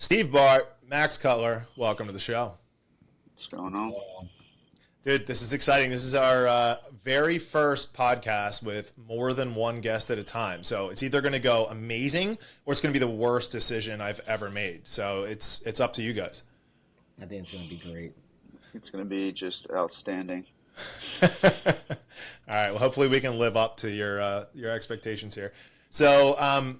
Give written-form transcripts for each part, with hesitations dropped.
Steve Bart, Max Cutler, welcome to the show. What's going on? Dude, this is exciting. This is our very first podcast with more than one guest at a time. So it's either going to go amazing or it's going to be the worst decision I've ever made. So it's up to you guys. I think it's going to be great. It's going to be just outstanding. All right. Well, hopefully we can live up to your expectations here. So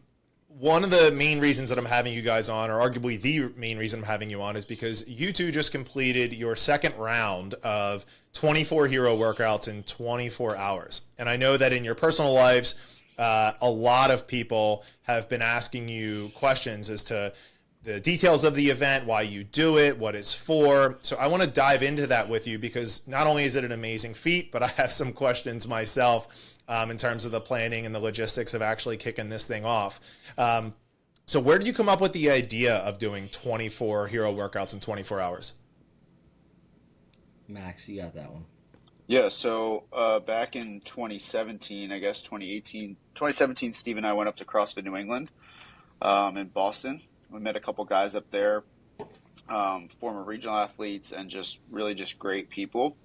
one of the main reasons that I'm having you guys on, or arguably the main reason I'm having you on, is because you two just completed your second round of 24 hero workouts in 24 hours. And I know that in your personal lives, a lot of people have been asking you questions as to the details of the event, why you do it, what it's for. So I want to dive into that with you because not only is it an amazing feat, but I have some questions myself in terms of the planning and the logistics of actually kicking this thing off. So where did you come up with the idea of doing 24 hero workouts in 24 hours? Max, you got that one. Yeah, so back in 2017, I guess 2017, Steve and I went up to CrossFit New England in Boston. We met a couple guys up there, former regional athletes, and just great people.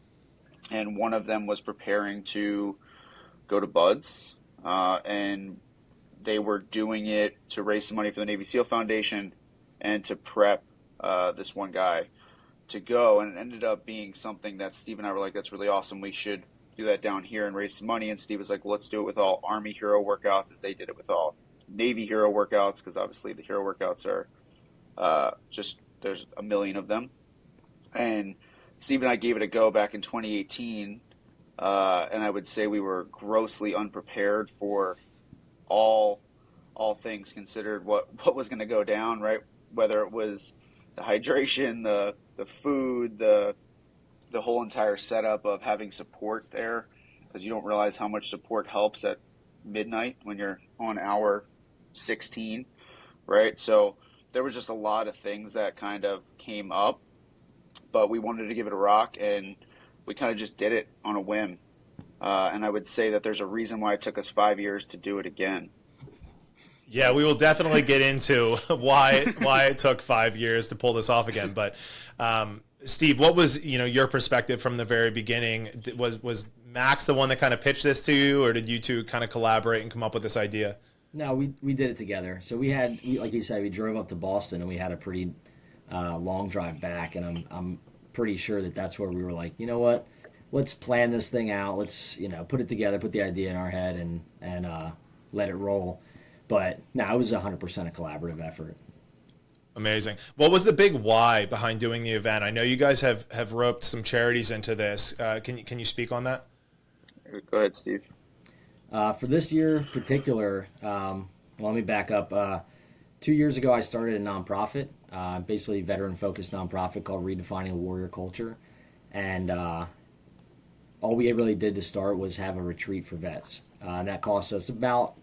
And one of them was preparing to go to Buds, and they were doing it to raise some money for the Navy SEAL Foundation and to prep this one guy to go. And it ended up being something that Steve and I were like, that's really awesome. We should do that down here and raise some money. And Steve was like, well, let's do it with all Army hero workouts as they did it with all Navy hero workouts, because obviously the hero workouts are there's a million of them. And Steve and I gave it a go back in 2018. And I would say we were grossly unprepared for all things considered, what was going to go down, right? Whether it was the hydration, the food, the whole entire setup of having support there, because you don't realize how much support helps at midnight when you're on hour 16, right? So there was just a lot of things that kind of came up, but we wanted to give it a rock, and we kind of just did it on a whim. And I would say that there's a reason why it took us 5 years to do it again. Yeah, we will definitely get into why it took 5 years to pull this off again. But Steve, what was your perspective from the very beginning? Was Max the one that kind of pitched this to you, or did you two kind of collaborate and come up with this idea? No, we did it together. So like you said, we drove up to Boston and we had a pretty long drive back, and I'm pretty sure that's where we were like, you know what, let's plan this thing out. Let's put it together, put the idea in our head, and let it roll. But no, it was 100% a collaborative effort. Amazing. What was the big why behind doing the event? I know you guys have roped some charities into this. Can you speak on that? Go ahead, Steve. For this year in particular, let me back up. 2 years ago, I started a nonprofit, basically a veteran-focused nonprofit called Redefining Warrior Culture. And all we really did to start was have a retreat for vets. And that cost us about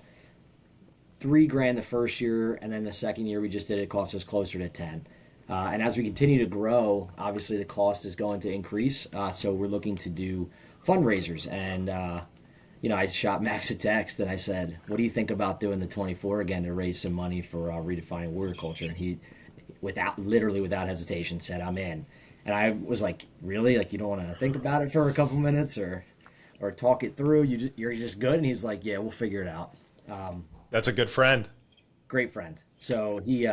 $3,000 the first year, and then the second year we just did it cost us closer to 10. And as we continue to grow, obviously the cost is going to increase. So we're looking to do fundraisers. And I shot Max a text and I said, what do you think about doing the 24 again to raise some money for Redefining Warrior Culture? And he, literally without hesitation, said, I'm in. And I was like, really? Like, you don't want to think about it for a couple minutes or talk it through? You're just good? And he's like, yeah, we'll figure it out. That's a good friend. Great friend. So he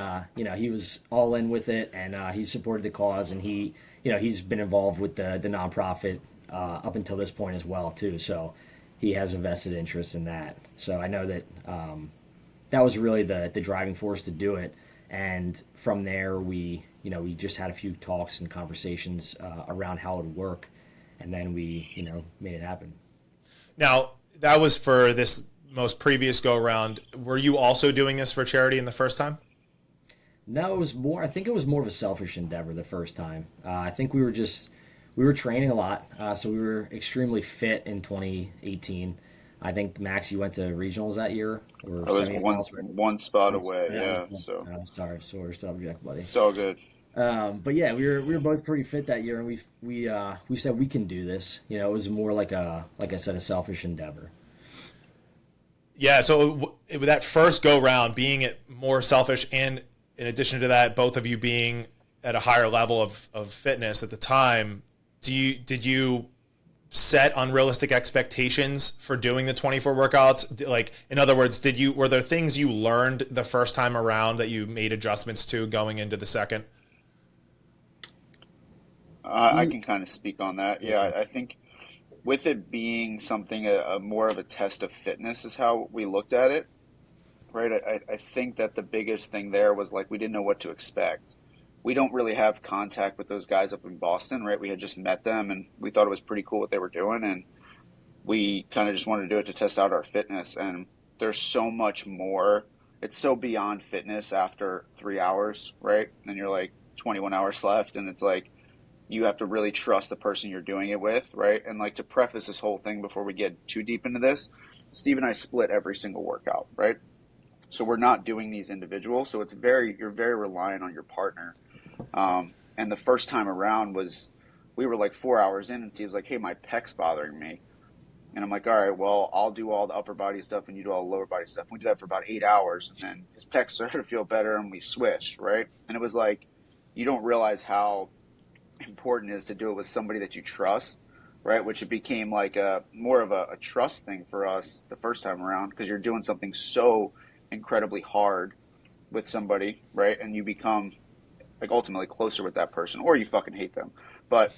was all in with it, and he supported the cause, and he's been involved with the nonprofit up until this point as well too. So he has a vested interest in that. So I know that that was really the driving force to do it. And from there, we just had a few talks and conversations around how it would work, and then we made it happen. Now that was for this most previous go around. Were you also doing this for charity in the first time? No, it was more. I think it was more of a selfish endeavor the first time. I think we were training a lot, so we were extremely fit in 2018. I think Max, you went to regionals that year. I was one spot away. Yeah. So I'm sorry, sore subject, buddy. It's all good. But yeah, we were both pretty fit that year, and we said we can do this. It was more like I said, a selfish endeavor. Yeah, so with that first go round, being it more selfish, and in addition to that, both of you being at a higher level of fitness at the time, did you set unrealistic expectations for doing the 24 workouts? Like, in other words, were there things you learned the first time around that you made adjustments to going into the second? I can kind of speak on that. Yeah, I think with it being something a more of a test of fitness is how we looked at it, right? I think that the biggest thing there was like we didn't know what to expect. We don't really have contact with those guys up in Boston, right? We had just met them and we thought it was pretty cool what they were doing, and we kind of just wanted to do it to test out our fitness. And there's so much more. It's so beyond fitness after 3 hours, right? And you're like 21 hours left, and it's like you have to really trust the person you're doing it with, right? And like, to preface this whole thing before we get too deep into this, Steve and I split every single workout, right? So we're not doing these individual. So you're very reliant on your partner. And the first time around we were like 4 hours in, and Steve's like, hey, my pec's bothering me. And I'm like, all right, well, I'll do all the upper body stuff and you do all the lower body stuff. We do that for about 8 hours, and then his pecs started to feel better and we switched, right? And it was like, you don't realize how important it is to do it with somebody that you trust, right? Which it became like more of a trust thing for us the first time around, because you're doing something so incredibly hard with somebody, right? And you become like ultimately closer with that person, or you fucking hate them. But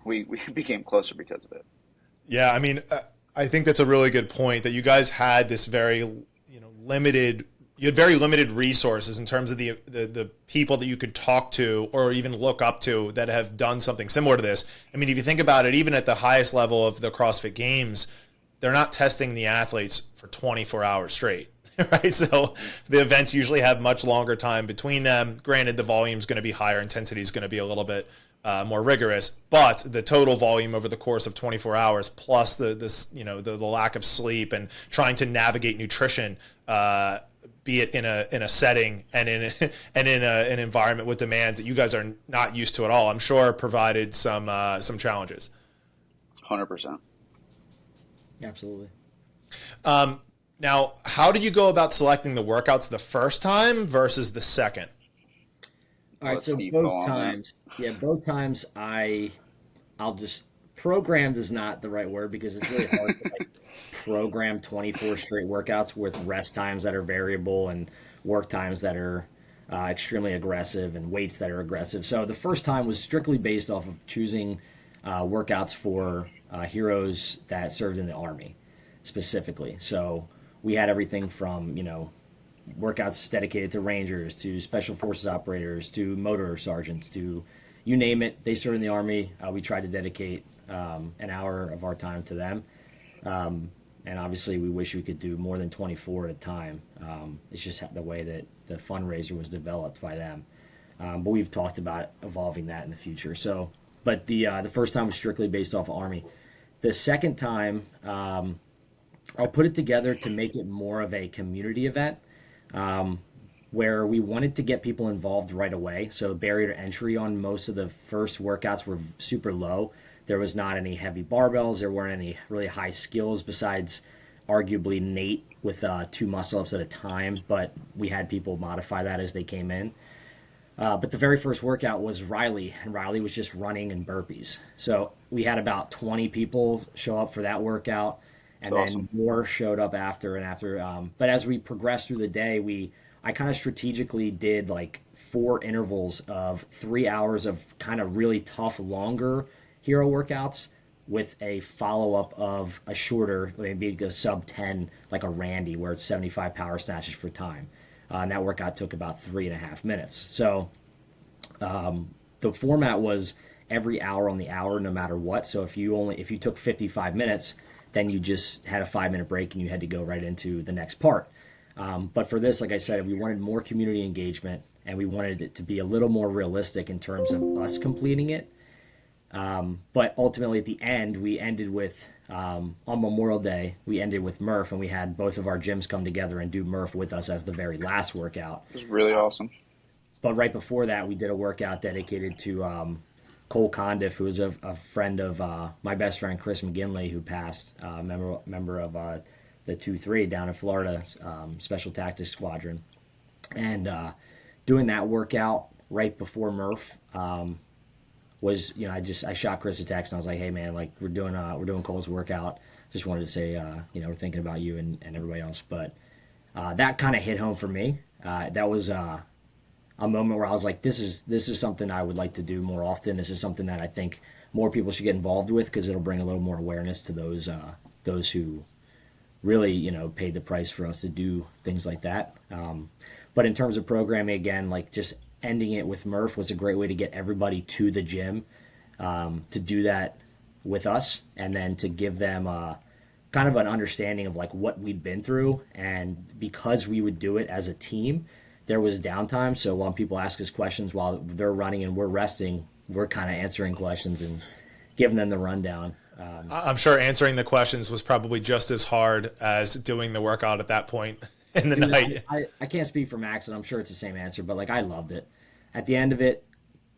we became closer because of it. Yeah, I mean, I think that's a really good point, that you guys had this very, limited. You had very limited resources in terms of the people that you could talk to or even look up to that have done something similar to this. I mean, if you think about it, even at the highest level of the CrossFit Games, they're not testing the athletes for 24 hours straight, right? So the events usually have much longer time between them. Granted, the volume is going to be higher, intensity is going to be a little bit more rigorous, but the total volume over the course of 24 hours, plus the lack of sleep and trying to navigate nutrition, be it in a setting and in an environment with demands that you guys are not used to at all, I'm sure provided some challenges. 100%. Absolutely. Now, how did you go about selecting the workouts the first time versus the second? All right, so both times I'll just, programmed is not the right word, because it's really hard to like program 24 straight workouts with rest times that are variable and work times that are extremely aggressive and weights that are aggressive. So the first time was strictly based off of choosing workouts for heroes that served in the Army specifically. So we had everything from, workouts dedicated to Rangers, to Special Forces operators, to motor sergeants, to you name it. They served in the Army. We tried to dedicate an hour of our time to them. And obviously we wish we could do more than 24 at a time. It's just the way that the fundraiser was developed by them. But we've talked about evolving that in the future. So, but the first time was strictly based off of Army. The second time, I put it together to make it more of a community event, where we wanted to get people involved right away. So barrier to entry on most of the first workouts were super low. There was not any heavy barbells. There weren't any really high skills besides arguably Nate with 2 muscle-ups at a time, but we had people modify that as they came in. But the very first workout was Riley, and Riley was just running and burpees. So we had about 20 people show up for that workout, and then more showed up after. But as we progressed through the day, I kind of strategically did like 4 intervals of 3 hours of kind of really tough, longer hero workouts with a follow-up of a shorter, maybe a sub 10, like a Randy, where it's 75 power snatches for time. And that workout took about 3.5 minutes. So the format was every hour on the hour, no matter what. So if you took 55 minutes, then you just had a 5-minute break and you had to go right into the next part. But for this, like I said, we wanted more community engagement, and we wanted it to be a little more realistic in terms of us completing it. But ultimately at the end, we ended with, on Memorial Day, we ended with Murph, and we had both of our gyms come together and do Murph with us as the very last workout. It was really awesome. But right before that, we did a workout dedicated to Cole Condiff, who was a friend of my best friend Chris McGinley, who passed, member of the 2-3 down in Florida, Special Tactics Squadron. And doing that workout right before Murph was, I shot Chris a text and I was like, hey man, like we're doing Cole's workout. Just wanted to say, we're thinking about you and everybody else. But that kind of hit home for me. That was a moment where I was like, this is something I would like to do more often. This is something that I think more people should get involved with because it'll bring a little more awareness to those who really, paid the price for us to do things like that. But in terms of programming, again, like just ending it with Murph was a great way to get everybody to the gym to do that with us, and then to give them kind of an understanding of like what we'd been through. And because we would do it as a team, there was downtime. So when people ask us questions while they're running and we're resting, we're kind of answering questions and giving them the rundown. I'm sure answering the questions was probably just as hard as doing the workout at that point in the night. I can't speak for Max, and I'm sure it's the same answer, but like I loved it. At the end of it,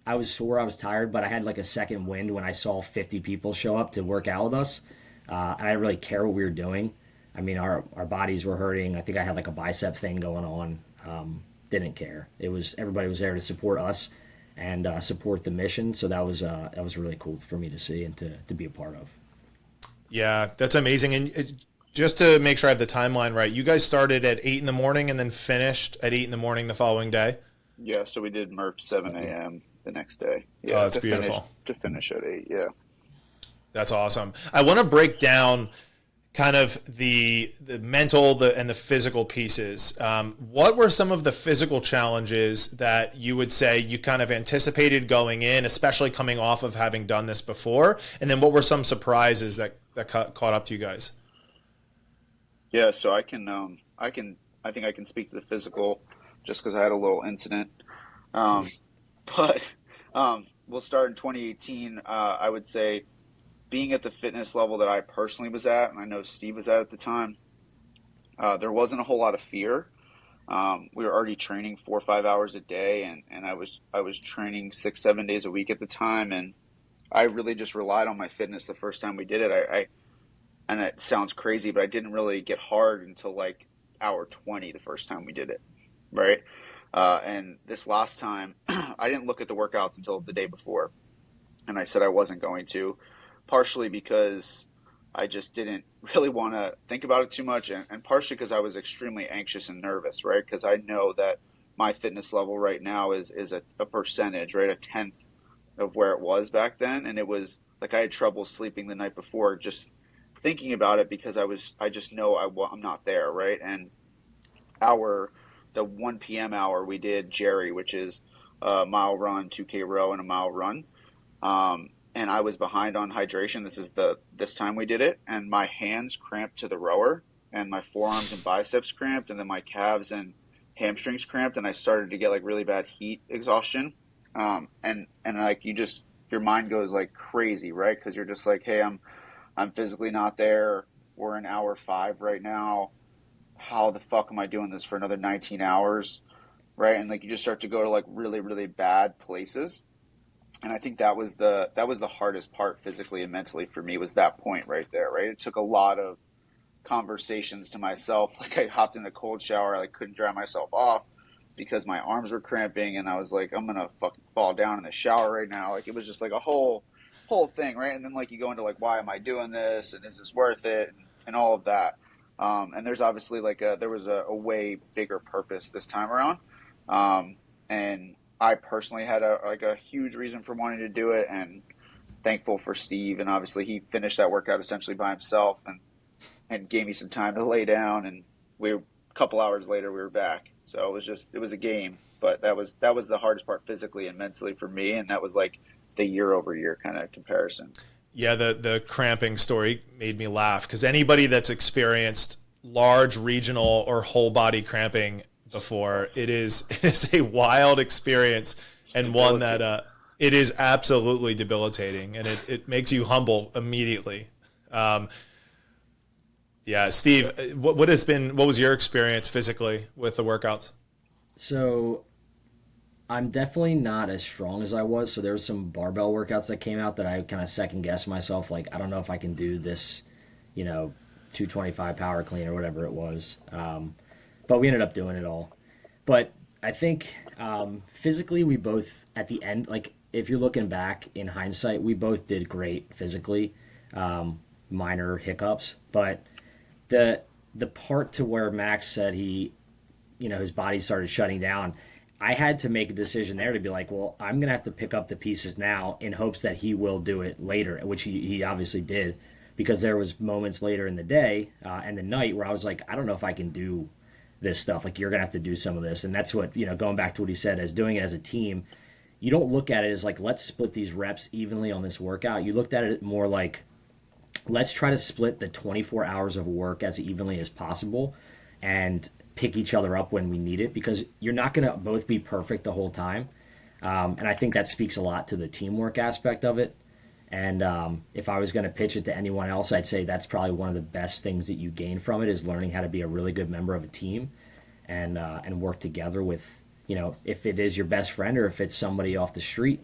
I was sore, I was tired, but I had like a second wind when I saw 50 people show up to work out with us. I didn't really care what we were doing. I mean, our bodies were hurting. I think I had like a bicep thing going on. Didn't care. Everybody was there to support us and support the mission. So that was really cool for me to see and to be a part of. Yeah, that's amazing. And just to make sure I have the timeline right, you guys started at 8 a.m. and then finished at 8 a.m. the following day? Yeah, so we did Murph 7 a.m. the next day. Yeah, oh, that's beautiful. To finish at 8, yeah. That's awesome. I want to break down kind of the mental and the physical pieces. What were some of the physical challenges that you would say you kind of anticipated going in, especially coming off of having done this before? And then what were some surprises that caught up to you guys? Yeah, so I think I can speak to the physical just because I had a little incident. But we'll start in 2018. I would say being at the fitness level that I personally was at, and I know Steve was at the time, there wasn't a whole lot of fear. We were already training 4 or 5 hours a day, and I was training 6-7 days a week at the time, and I really just relied on my fitness the first time we did it. And it sounds crazy, but I didn't really get hard until like hour 20 the first time we did it, right? And this last time, I didn't look at the workouts until the day before, and I said I wasn't going to, partially because I just didn't really want to think about it too much, and partially because I was extremely anxious and nervous, right? Because I know that my fitness level right now is a percentage, right? A tenth of where it was back then, and it was like I had trouble sleeping the night before just thinking about it because I just know I'm not there, right? And the 1 p.m. hour we did Jerry, which is a mile run, 2K row, and a mile run. And I was behind on hydration. This time we did it, and my hands cramped to the rower, and my forearms and biceps cramped, and then my calves and hamstrings cramped, and I started to get like really bad heat exhaustion. And like your mind goes like crazy, right? Because you're just like, hey, I'm physically not there. We're in hour 5 right now. How the fuck am I doing this for another 19 hours? Right. And like, you just start to go to like really, really bad places. And I think that was the hardest part physically and mentally for me, was that point right there. Right. It took a lot of conversations to myself. Like I hopped in a cold shower. I like couldn't dry myself off because my arms were cramping. And I was like, I'm going to fucking fall down in the shower right now. Like it was just like a whole thing, right? And then like you go into like, why am I doing this, and is this worth it, and all of that. And there's obviously like there was a way bigger purpose this time around, and I personally had a huge reason for wanting to do it, and thankful for Steve, and obviously he finished that workout essentially by himself and gave me some time to lay down, and a couple hours later we were back. So it was a game, but that was the hardest part physically and mentally for me, and that was like the year-over-year kind of comparison. Yeah, the cramping story made me laugh, because anybody that's experienced large regional or whole body cramping before, it is a wild experience, and one that it is absolutely debilitating, and it makes you humble immediately. Yeah, Steve, what was your experience physically with the workouts? So I'm definitely not as strong as I was. So there was some barbell workouts that came out that I kind of second guessed myself. Like, I don't know if I can do this, 225 power clean or whatever it was. But we ended up doing it all. But I think physically we both at the end, like if you're looking back in hindsight, we both did great physically. Minor hiccups, but the the part to where Max said his body started shutting down, I had to make a decision there to be like, well, I'm gonna have to pick up the pieces now in hopes that he will do it later, which he obviously did, because there was moments later in the day and the night where I was like, I don't know if I can do this stuff. Like, you're gonna have to do some of this, and that's what, going back to what he said, as doing it as a team. You don't look at it as like, let's split these reps evenly on this workout. You looked at it more like, let's try to split the 24 hours of work as evenly as possible and pick each other up when we need it, because you're not going to both be perfect the whole time. And I think that speaks a lot to the teamwork aspect of it. And if I was going to pitch it to anyone else, I'd say that's probably one of the best things that you gain from it, is learning how to be a really good member of a team and work together with, if it is your best friend or if it's somebody off the street,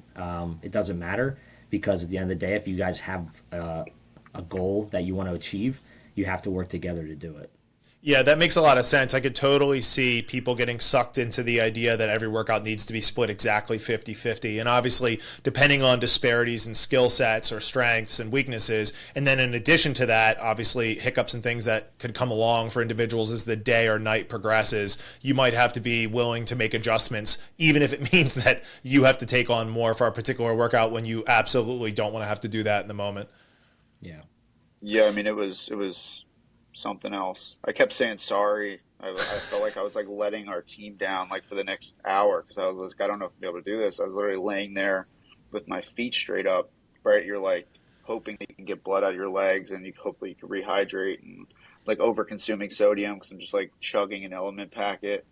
it doesn't matter, because at the end of the day, if you guys have a goal that you want to achieve, you have to work together to do it. Yeah, that makes a lot of sense. I could totally see people getting sucked into the idea that every workout needs to be split exactly 50-50. And obviously, depending on disparities in skill sets or strengths and weaknesses, and then in addition to that, obviously hiccups and things that could come along for individuals as the day or night progresses, you might have to be willing to make adjustments, even if it means that you have to take on more for a particular workout when you absolutely don't want to have to do that in the moment. Yeah. Yeah, I mean, it was something else. I kept saying sorry. I felt like I was like letting our team down like for the next hour, because I was like, I don't know if I'll be able to do this. I was literally laying there with my feet straight up, right? You're like hoping that you can get blood out of your legs, and hopefully you can rehydrate, and like over consuming sodium because I'm just like chugging an element packet.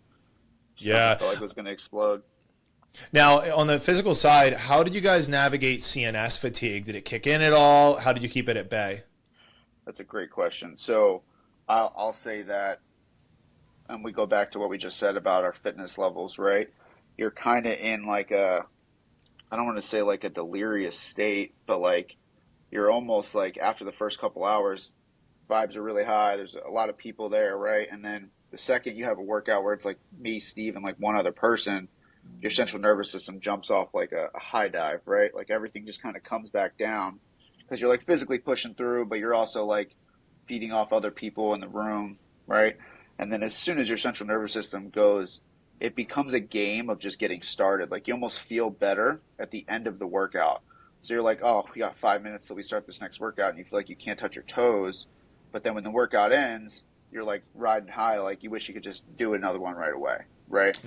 Yeah. I felt like it was going to explode. Now, on the physical side, how did you guys navigate CNS fatigue? Did it kick in at all? How did you keep it at bay? That's a great question. So I'll say that, and we go back to what we just said about our fitness levels, right? You're kind of in like I don't want to say like a delirious state, but like you're almost like after the first couple hours, vibes are really high. There's a lot of people there, right? And then the second you have a workout where it's like me, Steve, and like one other person, your central nervous system jumps off like a high dive, right? Like everything just kind of comes back down because you're like physically pushing through, but you're also like feeding off other people in the room, right? And then as soon as your central nervous system goes, it becomes a game of just getting started. Like you almost feel better at the end of the workout. So you're like, oh, we got 5 minutes till we start this next workout, and you feel like you can't touch your toes. But then when the workout ends, you're like riding high, like you wish you could just do another one right away, right?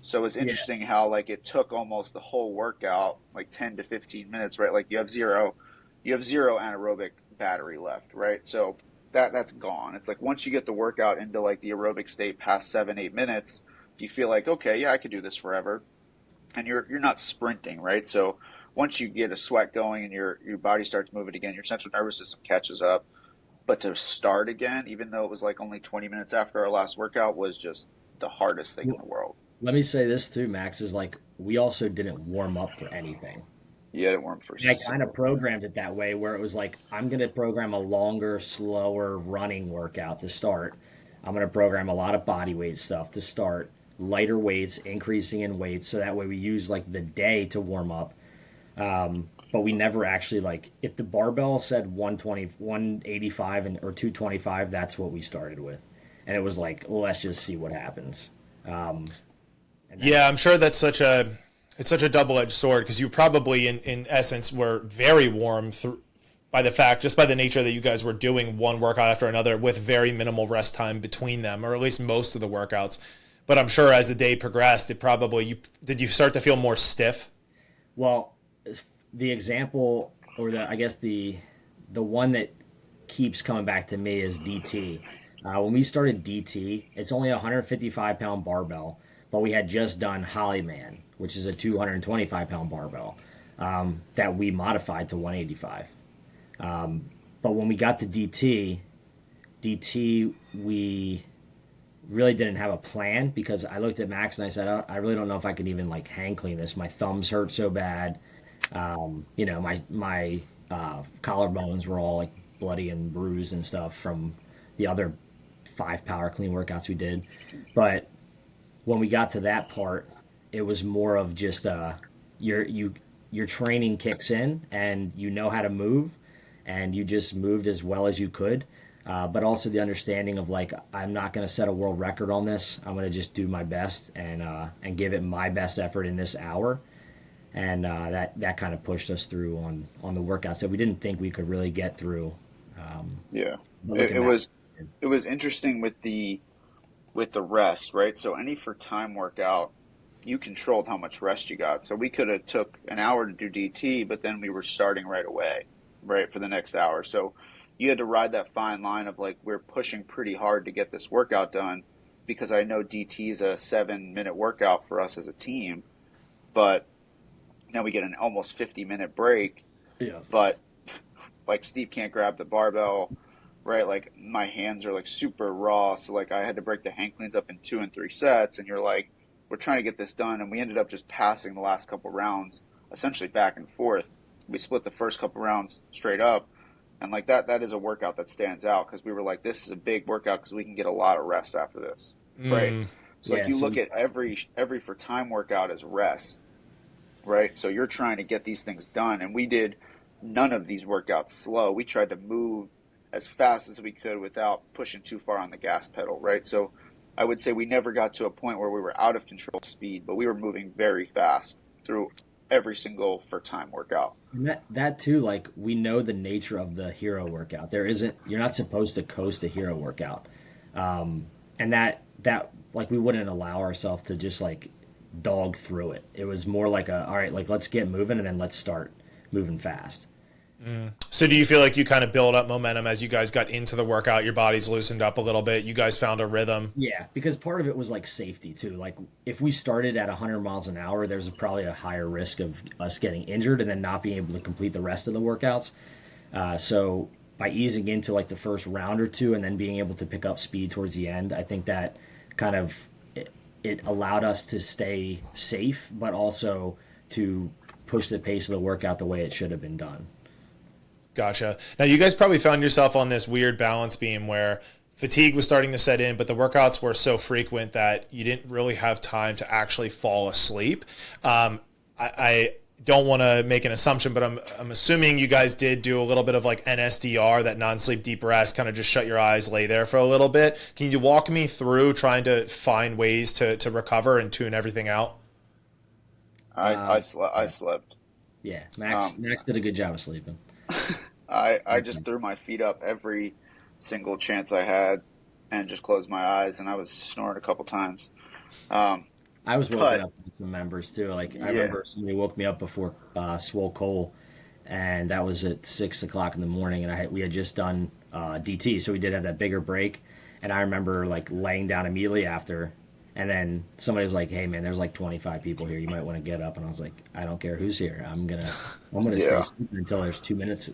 So it's interesting how like it took almost the whole workout, like 10 to 15 minutes, right? Like you have zero anaerobic battery left, right? So that's gone. It's like once you get the workout into like the aerobic state past 7-8 minutes, you feel like, okay, yeah, I could do this forever, and you're not sprinting, right? So once you get a sweat going and your body starts moving again, your central nervous system catches up. But to start again, even though it was like only 20 minutes after our last workout, was just the hardest thing in the world. Let me say this too, Max, is like we also didn't warm up for anything. Yeah, it didn't warm for. I kind of programmed it that way, where it was like, I'm going to program a longer, slower running workout to start. I'm going to program a lot of body weight stuff to start, lighter weights, increasing in weights, so that way we use like the day to warm up. But we never actually, like, if the barbell said 120, 185 or 225, that's what we started with. And it was like, well, let's just see what happens. Yeah, I'm sure that's such a double-edged sword, because you probably in essence were very warm by the nature that you guys were doing one workout after another with very minimal rest time between them, or at least most of the workouts. But I'm sure as the day progressed, did you start to feel more stiff? Well, the example, or the one that keeps coming back to me is DT. When we started DT, it's only a 155-pound barbell, but we had just done Hollyman, which is a 225-pound barbell that we modified to 185. But when we got to DT, we really didn't have a plan, because I looked at Max and I said, I really don't know if I can even like hang clean this. My thumbs hurt so bad. My collarbones were all like bloody and bruised and stuff from the other 5 power clean workouts we did. But when we got to that part, it was more of just your your training kicks in and you know how to move, and you just moved as well as you could. But also the understanding of like, I'm not going to set a world record on this. I'm going to just do my best and give it my best effort in this hour. And that kind of pushed us through on the workouts that we didn't think we could really get through. Yeah, But it, looking it back, was it was interesting with the rest, right? So any for time workout, you controlled how much rest you got. So we could have took an hour to do DT, but then we were starting right away, right, for the next hour. So you had to ride that fine line of like, we're pushing pretty hard to get this workout done, because I know DT is a 7-minute workout for us as a team, but now we get an almost 50-minute break. yeah, But like, Steve can't grab the barbell, right? Like, my hands are like super raw. So like, I had to break the hang cleans up in 2 and 3 sets. And you're like, we're trying to get this done. And we ended up just passing the last couple rounds, essentially back and forth. We split the first couple rounds straight up. And like that is a workout that stands out, because we were like, this is a big workout because we can get a lot of rest after this. Right. So yeah. like, you So look at every for time workout as rest, right? So you're trying to get these things done. And we did none of these workouts slow. We tried to move as fast as we could without pushing too far on the gas pedal, right? So I would say we never got to a point where we were out of control of speed, but we were moving very fast through every single for time workout. And that too, like, we know the nature of the hero workout. You're not supposed to coast a hero workout, and that like, we wouldn't allow ourselves to just like dog through it. It was more like all right, like, let's get moving and then let's start moving fast. So do you feel like you kind of build up momentum as you guys got into the workout? Your body's loosened up a little bit. You guys found a rhythm. Yeah, because part of it was like safety too. Like, if we started at 100 miles an hour, there's probably a higher risk of us getting injured and then not being able to complete the rest of the workouts. So by easing into like the first round or two and then being able to pick up speed towards the end, I think that kind of it allowed us to stay safe, but also to push the pace of the workout the way it should have been done. Gotcha. Now, you guys probably found yourself on this weird balance beam where fatigue was starting to set in, but the workouts were so frequent that you didn't really have time to actually fall asleep. I don't want to make an assumption, but I'm assuming you guys did do a little bit of like NSDR, that non-sleep deep rest, kind of just shut your eyes, lay there for a little bit. Can you walk me through trying to find ways to recover and tune everything out? I slept. Yeah, Max did a good job of sleeping. I just threw my feet up every single chance I had and just closed my eyes, and I was snoring a couple times. I was woken up by some members too. Like, I Yeah. remember somebody woke me up before Swole Cole, and that was at 6 o'clock in the morning, and we had just done DT, so we did have that bigger break. And I remember like laying down immediately after, and then somebody was like, "Hey man, there's like 25 people here. You might want to get up." And I was like, "I don't care who's here. I'm gonna Yeah. stay sleeping until there's 2 minutes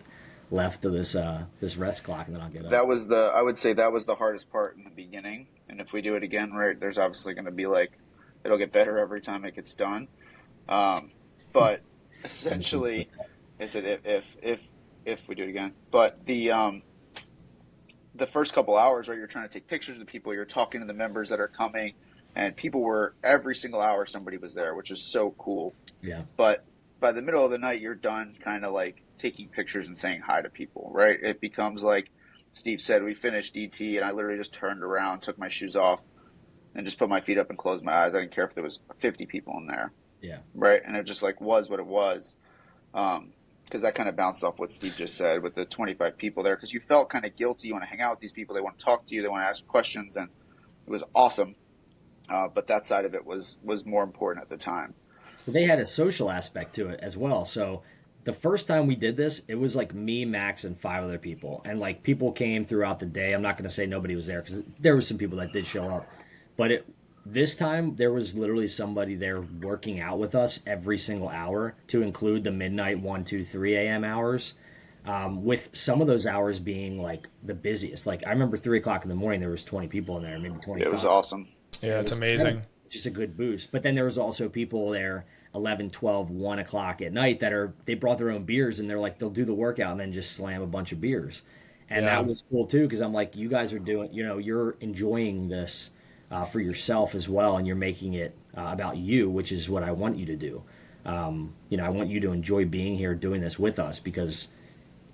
left of this rest clock, and then I'll get up." I would say that was the hardest part in the beginning. And if we do it again, right, there's obviously going to be like, it'll get better every time it gets done. But essentially, I said if we do it again. But the first couple hours, right, you're trying to take pictures of the people, you're talking to the members that are coming, and people were, every single hour somebody was there, which is so cool. Yeah. But by the middle of the night, you're done kind of like taking pictures and saying hi to people, right? It becomes like Steve said, we finished DT and I literally just turned around, took my shoes off, and just put my feet up and closed my eyes. I didn't care if there was 50 people in there. Yeah. Right. And it just like was what it was. Because that kind of bounced off what Steve just said with the 25 people there, because you felt kind of guilty. You want to hang out with these people. They want to talk to you. They want to ask questions. And it was awesome. But that side of it was more important at the time. Well, they had a social aspect to it as well. So the first time we did this, it was like me, Max, and 5 other people. And like, people came throughout the day. I'm not going to say nobody was there, because there were some people that did show up. But this time, there was literally somebody there working out with us every single hour, to include the midnight 1, 2, 3 a.m. hours, with some of those hours being like the busiest. Like, I remember 3 o'clock in the morning, there was 20 people in there, maybe 25. It was awesome. Yeah, it's amazing. Just a good boost. But then there was also people there 11, 12, 1 o'clock at night they brought their own beers, and they're like, they'll do the workout and then just slam a bunch of beers. And that was cool too, because I'm like, you guys are doing, you're enjoying this for yourself as well, and you're making it about you, which is what I want you to do. I want you to enjoy being here doing this with us, because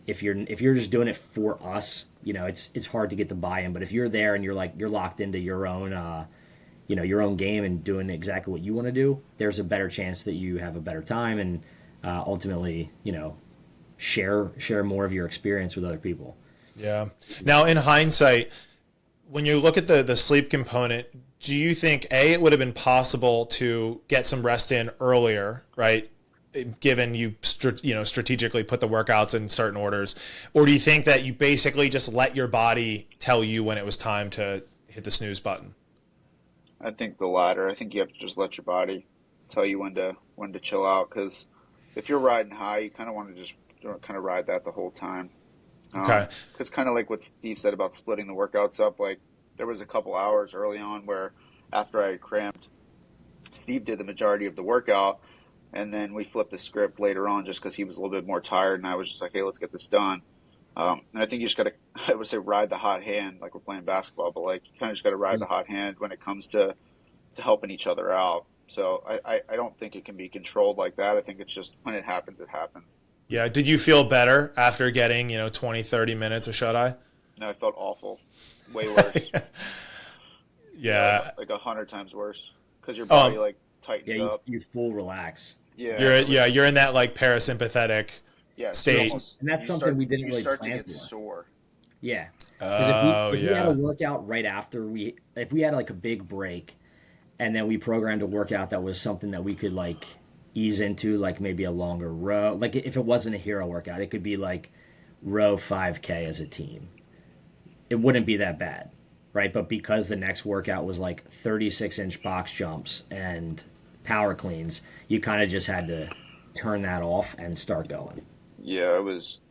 if you're just doing it for us, it's hard to get the buy-in. But if you're there and you're locked into your own your own game and doing exactly what you want to do, there's a better chance that you have a better time and ultimately share more of your experience with other people. Yeah. Now, in hindsight, when you look at the sleep component, do you think it would have been possible to get some rest in earlier, right? Given you strategically put the workouts in certain orders, or do you think that you basically just let your body tell you when it was time to hit the snooze button? I think the latter. I think you have to just let your body tell you when to chill out, because if you're riding high, you kind of want to just kind of ride that the whole time. Okay. Because kind of like what Steve said about splitting the workouts up, like there was a couple hours early on where after I had cramped, Steve did the majority of the workout, and then we flipped the script later on just because he was a little bit more tired, and I was just like, hey, let's get this done. And I think you just got to, I would say, ride the hot hand like we're playing basketball, but like you kind of just got to ride the hot hand when it comes to helping each other out. So I don't think it can be controlled like that. I think it's just when it happens, it happens. Yeah. Did you feel better after getting 20, 30 minutes of shut-eye? No, I felt awful. Way worse. Yeah. Like 100 times worse, because your body like tightens up. You full relax. Yeah. You're in that like parasympathetic state. And that's something we didn't really plan for. You start to get sore. Yeah. Because if we had a workout right after if we had like a big break, and then we programmed a workout that was something that we could like ease into, like maybe a longer row. Like if it wasn't a hero workout, it could be like row 5K as a team. It wouldn't be that bad, right? But because the next workout was like 36-inch box jumps and power cleans, you kind of just had to turn that off and start going. Yeah,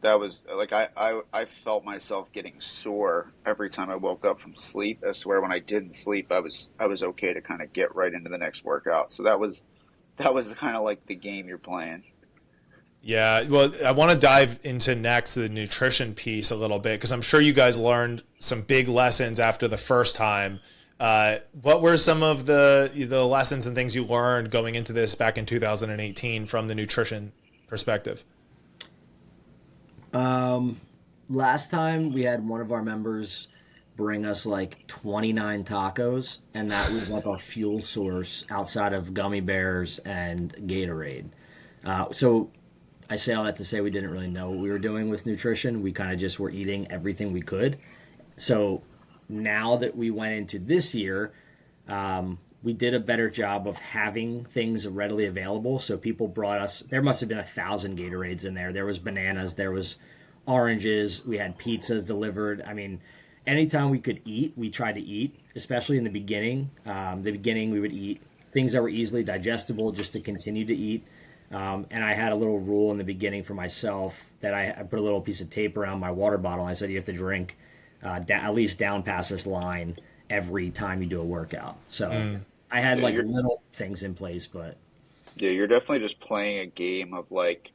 that was like I felt myself getting sore every time I woke up from sleep, as to where when I didn't sleep, I was okay to kind of get right into the next workout. So that was kind of like the game you're playing. Yeah, well, I want to dive into next the nutrition piece a little bit, because I'm sure you guys learned some big lessons after the first time. What were some of the lessons and things you learned going into this back in 2018 from the nutrition perspective? Last time we had one of our members bring us like 29 tacos, and that was like our fuel source outside of gummy bears and Gatorade. So I say all that to say we didn't really know what we were doing with nutrition. We kind of just were eating everything we could. So now that we went into this year, we did a better job of having things readily available. So people brought us, there must have been 1,000 Gatorades in there. There was bananas, there was oranges, we had pizzas delivered. I mean, anytime we could eat, we tried to eat, especially in the beginning. We would eat things that were easily digestible just to continue to eat. And I had a little rule in the beginning for myself that I put a little piece of tape around my water bottle. I said, you have to drink at least down past this line every time you do a workout. So I had like little things in place, but yeah, you're definitely just playing a game of like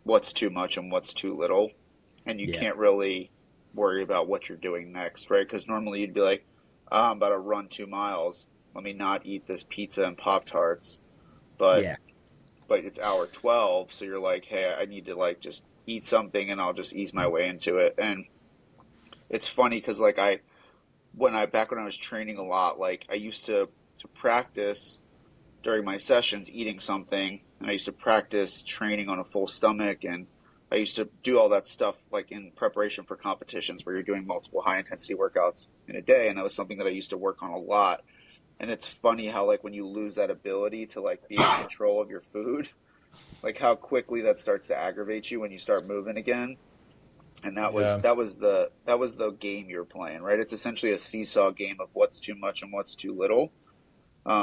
what's too much and what's too little, and you can't really worry about what you're doing next, right? Because normally you'd be like, oh, I'm about to run 2 miles. Let me not eat this pizza and Pop-Tarts. But it's hour 12, so you're like, hey, I need to like just eat something, and I'll just ease my way into it. And it's funny because like back when I was training a lot, like I used to practice during my sessions eating something, and I used to practice training on a full stomach, and I used to do all that stuff like in preparation for competitions where you're doing multiple high intensity workouts in a day, and that was something that I used to work on a lot. And it's funny how like when you lose that ability to like be in control of your food, like how quickly that starts to aggravate you when you start moving again. And that was the game you're playing, right? It's essentially a seesaw game of what's too much and what's too little,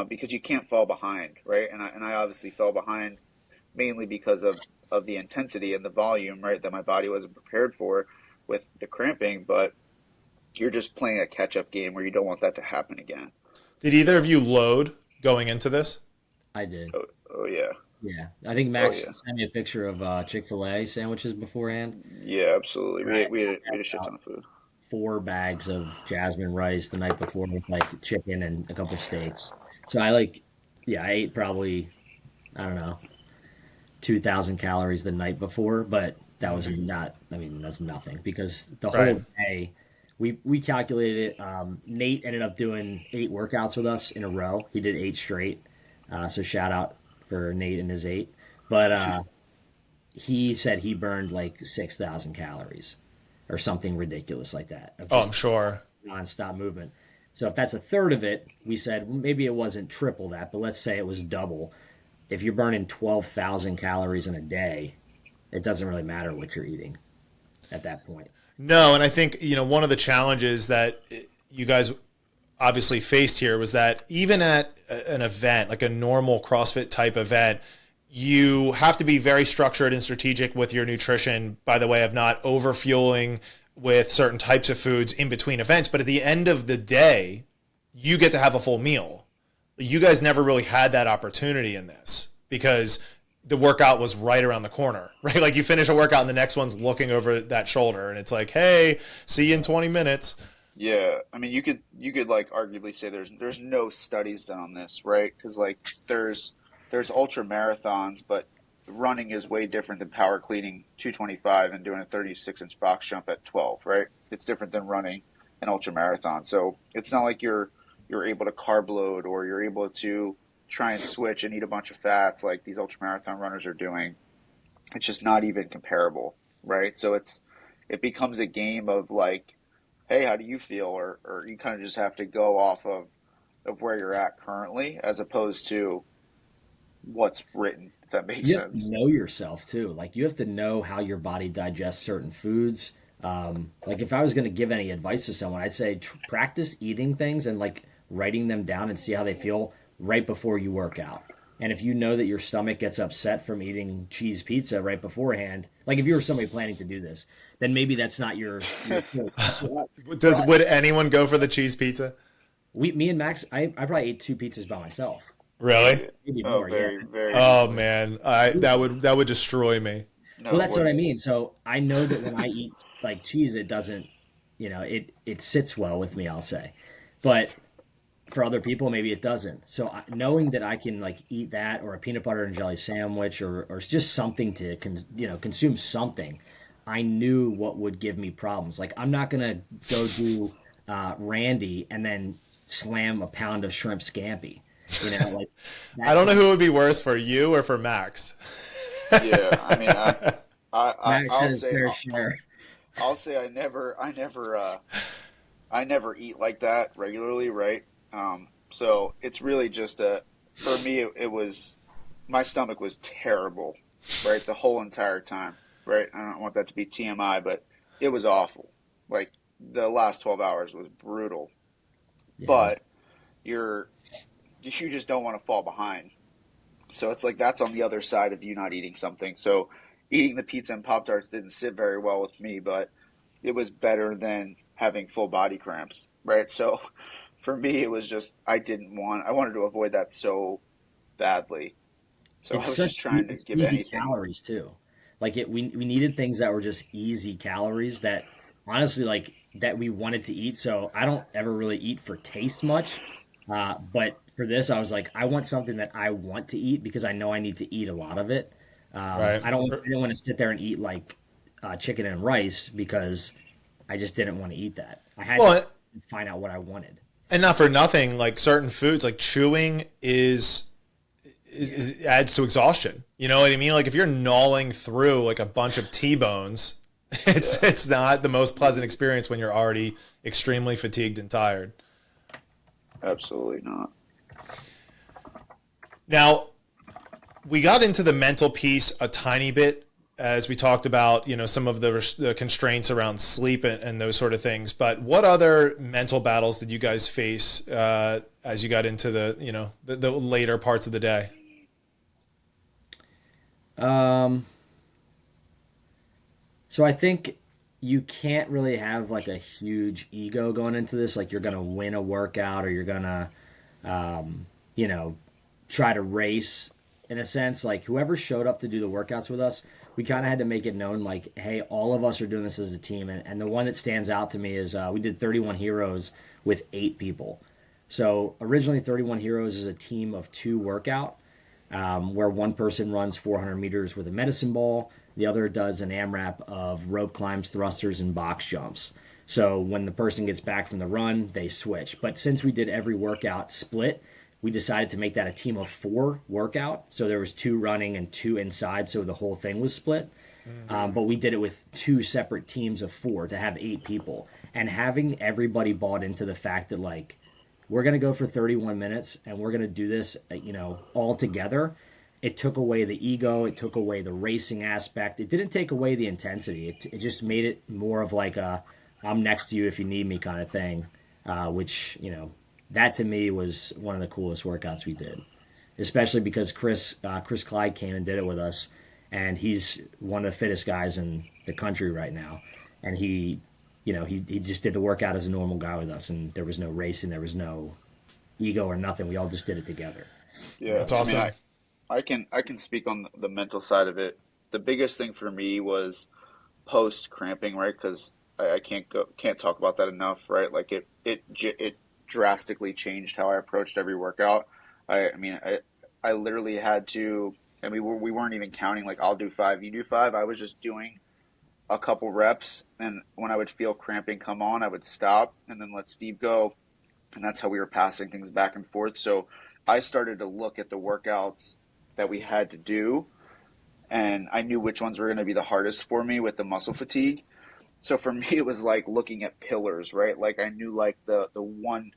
because you can't fall behind, right? And I obviously fell behind mainly because of the intensity and the volume, right, that my body wasn't prepared for with the cramping. But you're just playing a catch-up game where you don't want that to happen again. Did either of you load going into this? I did. Oh yeah. Yeah, I think Max sent me a picture of Chick-fil-A sandwiches beforehand. Yeah, absolutely. We ate a shit ton of food. 4 bags of jasmine rice the night before with like chicken and a couple steaks. So I ate probably, I don't know, 2,000 calories the night before, but that was not, I mean, that's nothing because the Right. whole day we calculated it. Nate ended up doing 8 workouts with us in a row. He did 8 straight. So shout out for Nate and his 8. But he said he burned like 6,000 calories or something ridiculous like that of Oh, I'm just sure. nonstop movement. So if that's a third of it, we said well, maybe it wasn't triple that, but let's say it was double. If you're burning 12,000 calories in a day, it doesn't really matter what you're eating at that point. No, and I think, one of the challenges that you guys obviously faced here was that even at an event, like a normal CrossFit type event, you have to be very structured and strategic with your nutrition by the way of not overfueling with certain types of foods in between events. But at the end of the day, you get to have a full meal. You guys never really had that opportunity in this because the workout was right around the corner, right? Like you finish a workout and the next one's looking over that shoulder and it's like, hey, see you in 20 minutes. Yeah, I mean, you could like arguably say there's no studies done on this, right? Because like there's ultra marathons, but running is way different than power cleaning 225 and doing a 36-inch box jump at 12, right? It's different than running an ultra marathon. So it's not like you're able to carb load or you're able to try and switch and eat a bunch of fats like these ultra marathon runners are doing. It's just not even comparable, right? So it becomes a game of like, hey, how do you feel? Or you kind of just have to go off of where you're at currently as opposed to what's written, if that makes You have to sense. know yourself too. Like you have to know how your body digests certain foods. Like if I was going to give any advice to someone, I'd say practice eating things and like writing them down and see how they feel right before you work out. And if you know that your stomach gets upset from eating cheese pizza right beforehand, like if you were somebody planning to do this, then maybe that's not your choice. Would anyone go for the cheese pizza? Me and Max, I probably ate 2 pizzas by myself, Really? maybe Oh, more. Yeah. very, very Oh easily. man, that would destroy me. Well, No, it that's what I wouldn't. mean. So I know that when I eat like cheese, it doesn't, it sits well with me. I'll say, but for other people, maybe it doesn't. So knowing that I can like eat that or a peanut butter and jelly sandwich or just something to consume something, I knew what would give me problems. Like I'm not gonna go do Randy and then slam a pound of shrimp scampi. Like I that's don't know not, who would be worse for you or for Max. Yeah, I mean, Max I'll had his say fair share. I'll say I never eat like that regularly, right? So it's really just for me, it was, my stomach was terrible, right? The whole entire time, right? I don't want that to be TMI, but it was awful. Like the last 12 hours was brutal, Yeah, it was. but you're, you just don't want to fall behind. So it's like that's on the other side of you not eating something. So eating the pizza and Pop Tarts didn't sit very well with me, but it was better than having full body cramps, right? So for me, it was just I wanted to avoid that so badly. So I was just trying to It's give easy anything. calories too. Like we needed things that were just easy calories that honestly like that we wanted to eat. So I don't ever really eat for taste much. But for this, I was like, I want something that I want to eat because I know I need to eat a lot of it. Right. I didn't want to sit there and eat like chicken and rice because I just didn't want to eat that. I had to Well, find out what I wanted. and not for nothing, like certain foods, like chewing is adds to exhaustion. You know what I mean? Like if you're gnawing through like a bunch of T-bones, it's Yeah, it's not the most pleasant experience when you're already extremely fatigued and tired. absolutely not. Now, we got into the mental piece a tiny bit as we talked about, some of the constraints around sleep and those sort of things. But what other mental battles did you guys face as you got into the later parts of the day? Um, so I think you can't really have like a huge ego going into this. Like you're gonna win a workout or you're gonna, um, you know, try to race. in a sense, like whoever showed up to do the workouts with us, we kind of had to make it known, like, hey, all of us are doing this as a team. And the one that stands out to me is we did 31 Heroes with 8 people. So originally 31 Heroes is a team of 2 workout, where one person runs 400 meters with a medicine ball, the other does an AMRAP of rope climbs, thrusters, and box jumps. So when the person gets back from the run, they switch. But since we did every workout split, we decided to make that a team of 4 workout. So there was 2 running and 2 inside, so the whole thing was split. But we did it with 2 separate teams of 4 to have 8 people. And having everybody bought into the fact that, like, we're going to go for 31 minutes and we're going to do this, all together. It took away the ego. It took away the racing aspect. It didn't take away the intensity. It just made it more of like a, I'm next to you if you need me kind of thing, which, that to me was one of the coolest workouts we did, especially because Chris Clyde came and did it with us, and he's one of the fittest guys in the country right now. And he just did the workout as a normal guy with us, and there was no racing, there was no ego or nothing. We all just did it together. Yeah, That's awesome. I can speak on the mental side of it. The biggest thing for me was post cramping, right? Because I can't talk about that enough, right? Like it drastically changed how I approached every workout. I literally had to, and we weren't even counting like I'll do 5, you do 5. I was just doing a couple reps, and when I would feel cramping come on, I would stop and then let Steve go, and that's how we were passing things back and forth. So I started to look at the workouts that we had to do, and I knew which ones were going to be the hardest for me with the muscle fatigue. So for me, it was like looking at pillars, right? Like I knew like the 1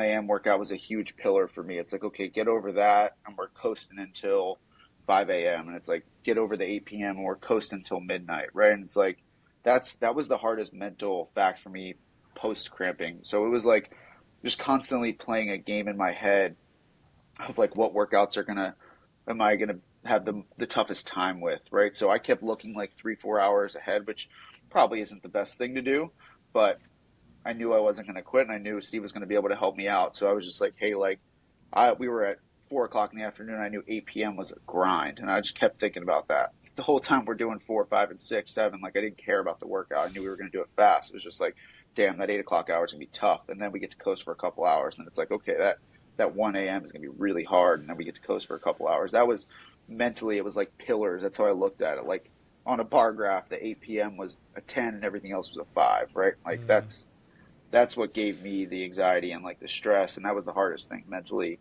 a.m. workout was a huge pillar for me. It's like, okay, get over that, and we're coasting until 5 a.m. And it's like, get over the 8 p.m. and we're coasting until midnight, right? And it's like, that was the hardest mental fact for me post cramping. So it was like just constantly playing a game in my head of like, what workouts am I gonna have the toughest time with, right? So I kept looking like 3-4 hours ahead, which probably isn't the best thing to do, but I knew I wasn't going to quit, and I knew Steve was going to be able to help me out. So I was just like, hey, we were at 4 o'clock in the afternoon. I knew 8 p.m. was a grind, and I just kept thinking about that. The whole time we're doing 4, 5, and 6, 7, like I didn't care about the workout. I knew we were going to do it fast. It was just like, damn, that 8 o'clock hour is going to be tough. And then we get to coast for a couple hours, and it's like, okay, that 1 a.m. is going to be really hard, and then we get to coast for a couple hours. That was mentally, it was like pillars. That's how I looked at it. Like on a bar graph, the 8 p.m. was a 10 and everything else was a 5, right? Like that's what gave me the anxiety and like the stress, and that was the hardest thing mentally.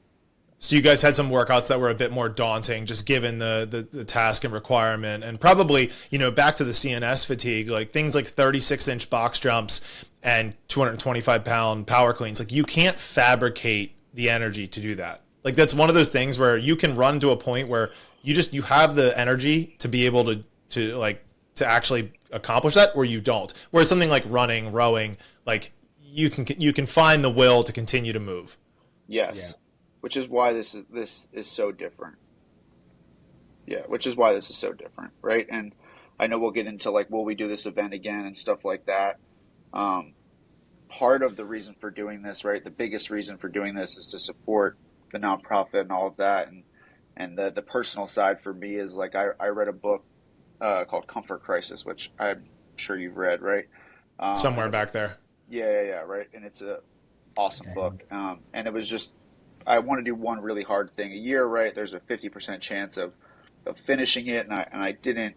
So you guys had some workouts that were a bit more daunting, just given the task and requirement, and probably, back to the CNS fatigue, like things like 36-inch box jumps and 225-pound power cleans. Like you can't fabricate the energy to do that. Like that's one of those things where you can run to a point where you have the energy to be able to actually accomplish that, or you don't. Whereas something like running, rowing, like you can find the will to continue to move. Yes. Yeah. Which is why this is so different. Yeah, which is why this is so different, right? And I know we'll get into like, will we do this event again and stuff like that. Part of the reason for doing this, right, the biggest reason for doing this is to support the nonprofit and all of that. And the personal side for me is like, I read a book called Comfort Crisis, which I'm sure you've read, right? Somewhere back there. Yeah, right. And it's a awesome book. And it was just, I want to do one really hard thing a year, right? There's a 50% chance of finishing it, and I didn't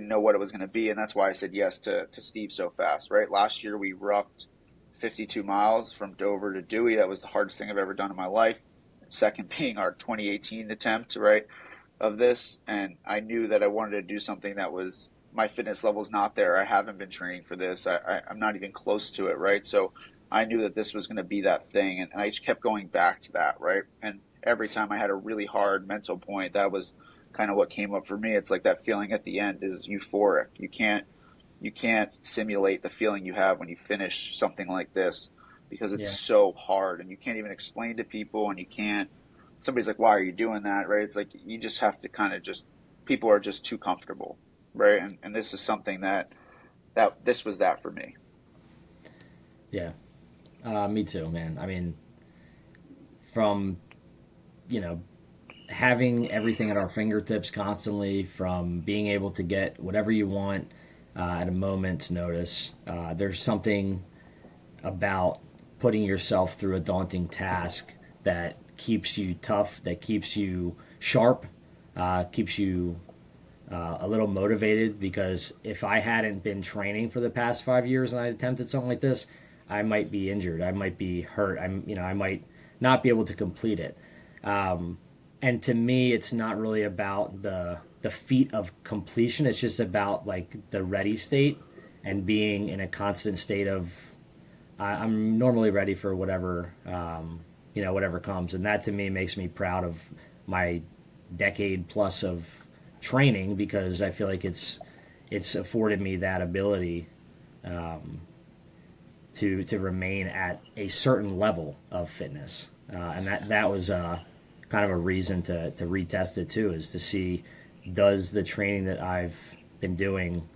know what it was going to be, and that's why I said yes to Steve so fast, right? Last year we roughed 52 miles from Dover to Dewey. That was the hardest thing I've ever done in my life. Second being our 2018 attempt, right, of this, and I knew that I wanted to do something that was, my fitness level's not there. I haven't been training for this. I'm not even close to it, right? So I knew that this was going to be that thing, and I just kept going back to that, right? And every time I had a really hard mental point, that was kind of what came up for me. It's like that feeling at the end is euphoric. You can't simulate the feeling you have when you finish something like this, because it's so hard, and you can't even explain to people, and somebody's like, why are you doing that, right? It's like you just have to kind of people are just too comfortable, right? And this is something that this was that for me. Yeah. Me too, man. I mean, from, having everything at our fingertips constantly, from being able to get whatever you want at a moment's notice. There's something about putting yourself through a daunting task that keeps you tough, that keeps you sharp, keeps you a little motivated, because if I hadn't been training for the past 5 years and I attempted something like this, I might be injured, I might be hurt, I might not be able to complete it. And to me, it's not really about the feat of completion. It's just about like the ready state and being in a constant state of I'm normally ready for whatever whatever comes, and that to me makes me proud of my decade plus of training, because I feel like it's afforded me that ability to remain at a certain level of fitness, and that was kind of a reason to retest it too, is to see, does the training that I've been doing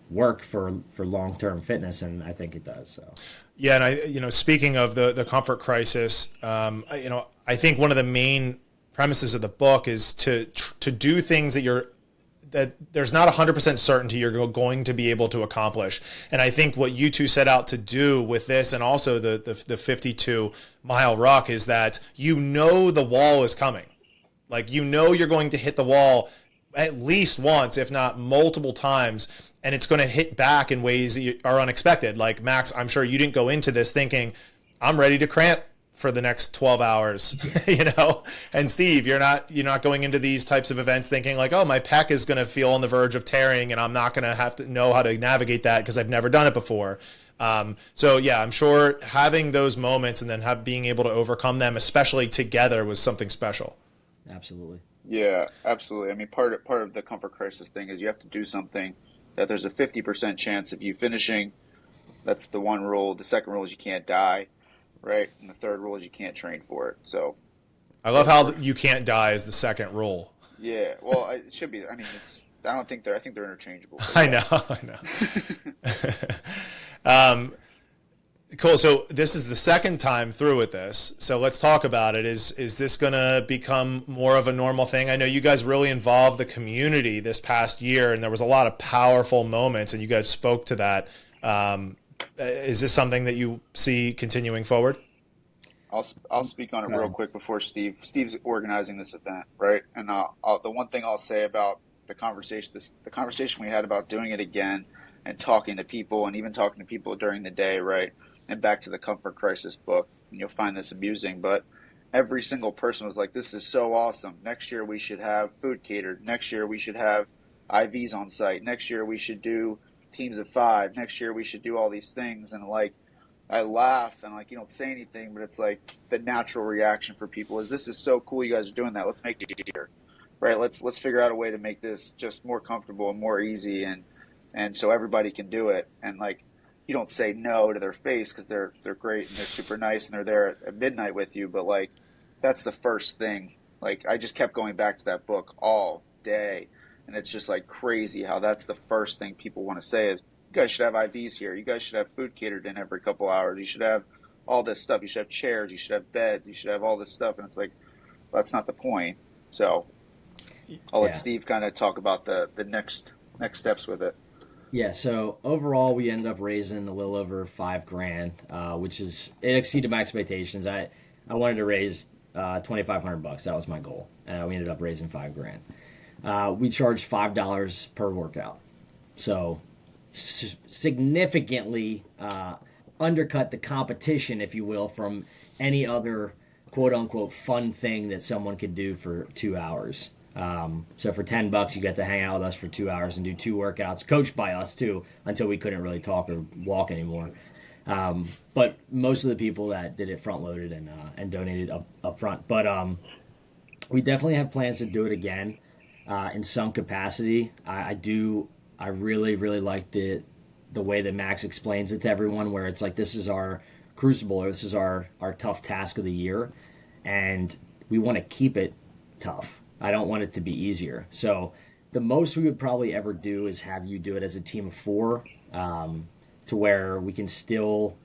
work for long-term fitness, and I think it does. So. Yeah, and speaking of the comfort crisis, I think one of the main premises of the book is to do things that there's not 100% certainty you're going to be able to accomplish. And I think what you two set out to do with this, and also the 52-mile ruck, is that the wall is coming. Like, you're going to hit the wall at least once, if not multiple times, and it's going to hit back in ways that are unexpected. Like, Max, I'm sure you didn't go into this thinking, I'm ready to cramp for the next 12 hours, and Steve, you're not going into these types of events thinking like, oh, my pec is going to feel on the verge of tearing and I'm not going to have to know how to navigate that because I've never done it before. So yeah, I'm sure having those moments and then being able to overcome them, especially together, was something special. Absolutely. Yeah, absolutely. I mean, part of the comfort crisis thing is you have to do something that there's a 50% chance of you finishing. That's the one rule. The second rule is you can't die. Right, and the third rule is you can't train for it. So, I love how you can't die is the second rule. Yeah, well, it should be. I mean, I think they're interchangeable. I know. Cool. So this is the second time through with this. So let's talk about it. Is this going to become more of a normal thing? I know you guys really involved the community this past year, and there was a lot of powerful moments, and you guys spoke to that. Is this something that you see continuing forward? I'll speak on it real quick before Steve's organizing this event, right? And the one thing I'll say about the conversation we had about doing it again and talking to people, and even talking to people during the day, right? And back to the comfort crisis book, and you'll find this amusing, but every single person was like, this is so awesome. Next year we should have food catered. Next year we should have IVs on site. Next year we should do teams of 5. Next year we should do all these things. And like, I laugh and like, you don't say anything, but it's like the natural reaction for people is, this is so cool you guys are doing that. Let's make it easier, right? Let's figure out a way to make this just more comfortable and more easy, and so everybody can do it. And like, you don't say no to their face because they're great and they're super nice and they're there at midnight with you, but like, that's the first thing. Like, I just kept going back to that book all day. And it's just like crazy how that's the first thing people want to say is, you guys should have IVs here. You guys should have food catered in every couple hours. You should have all this stuff. You should have chairs. You should have beds. You should have all this stuff. And it's like, well, that's not the point. So I'll let Steve kind of talk about the next steps with it. Yeah, so overall we ended up raising a little over $5,000, which it exceeded my expectations. I wanted to raise $2,500. That was my goal. We ended up raising $5,000. We charged $5 per workout, so significantly undercut the competition, if you will, from any other quote-unquote fun thing that someone could do for 2 hours. So for $10, you get to hang out with us for 2 hours and do 2 workouts, coached by us too, until we couldn't really talk or walk anymore. But most of the people that did it front-loaded and donated up front. But we definitely have plans to do it again in some capacity. I really, really like the way that Max explains it to everyone, where it's like, this is our crucible, or this is our tough task of the year, and we want to keep it tough. I don't want it to be easier. So the most we would probably ever do is have you do it as a team of 4, to where we can still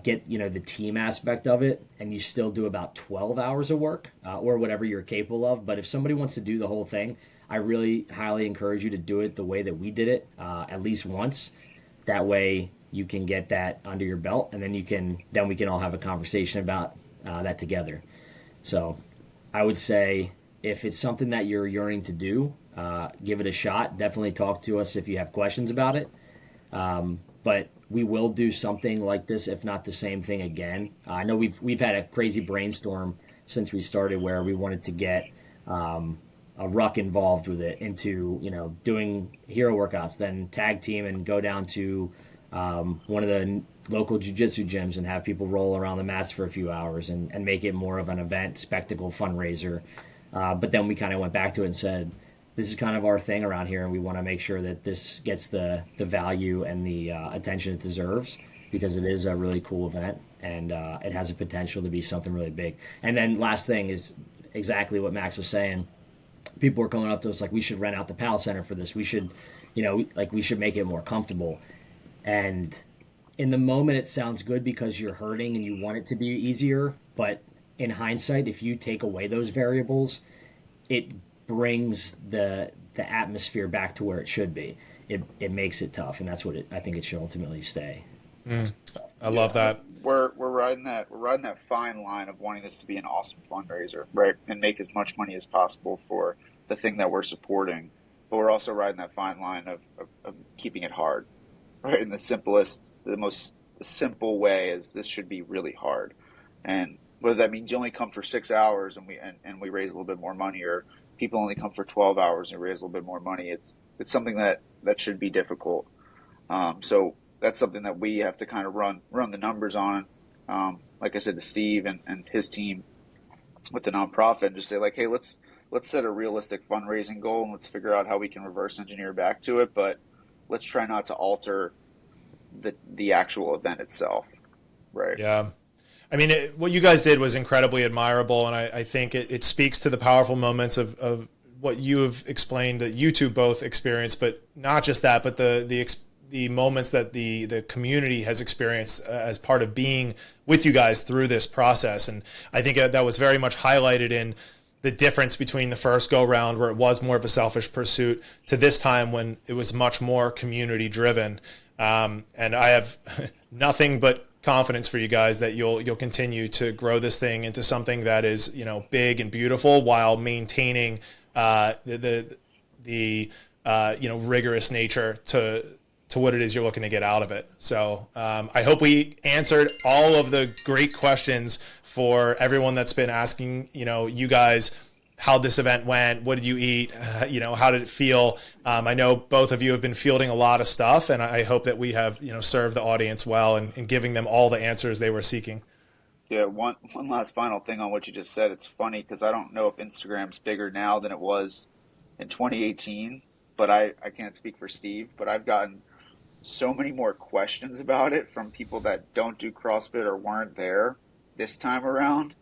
get the team aspect of it, and you still do about 12 hours of work or whatever you're capable of. But if somebody wants to do the whole thing, I really highly encourage you to do it the way that we did it, at least once. That way you can get that under your belt, and then we can all have a conversation about that together. So I would say if it's something that you're yearning to do, give it a shot. Definitely talk to us if you have questions about it. But we will do something like this, if not the same thing again. I know we've had a crazy brainstorm since we started where we wanted to get a ruck involved with it into doing hero workouts, then tag team and go down to one of the local jiu-jitsu gyms and have people roll around the mats for a few hours and make it more of an event, spectacle, fundraiser. But then we kind of went back to it and said, this is kind of our thing around here, and we want to make sure that this gets the value and the attention it deserves, because it is a really cool event, and it has a potential to be something really big. And then last thing is exactly what Max was saying. People were coming up to us like, we should rent out the Pal Center for this. We should, we should make it more comfortable. And in the moment, it sounds good because you're hurting and you want it to be easier. But in hindsight, if you take away those variables, it brings the atmosphere back to where it should be. It makes it tough, and that's what I think it should ultimately stay. I love that. We're riding that fine line of wanting this to be an awesome fundraiser, right, and make as much money as possible for the thing that we're supporting. But we're also riding that fine line of keeping it hard, right? And the most simple way is this should be really hard, and whether that means you only come for 6 hours and we raise a little bit more money, or people only come for 12 hours and raise a little bit more money. It's something that should be difficult. So that's something that we have to kind of run the numbers on. Like I said to Steve and his team with the nonprofit, and just say like, hey, let's set a realistic fundraising goal and let's figure out how we can reverse engineer back to it. But let's try not to alter the actual event itself. Right. Yeah. I mean, what you guys did was incredibly admirable, and I think it speaks to the powerful moments of what you have explained that you two both experienced, but not just that, but the moments that the community has experienced as part of being with you guys through this process. And I think that was very much highlighted in the difference between the first go round, where it was more of a selfish pursuit, to this time when it was much more community driven. And I have nothing but confidence for you guys that you'll continue to grow this thing into something that is big and beautiful, while maintaining the rigorous nature to what it is you're looking to get out of it. So I hope we answered all of the great questions for everyone that's been asking you guys how this event went, what did you eat, how did it feel. I know both of you have been fielding a lot of stuff, and I hope that we have served the audience well and giving them all the answers they were seeking. Yeah, one last final thing on what you just said. It's funny because I don't know if Instagram's bigger now than it was in 2018, but I can't speak for Steve, but I've gotten so many more questions about it from people that don't do CrossFit or weren't there this time around.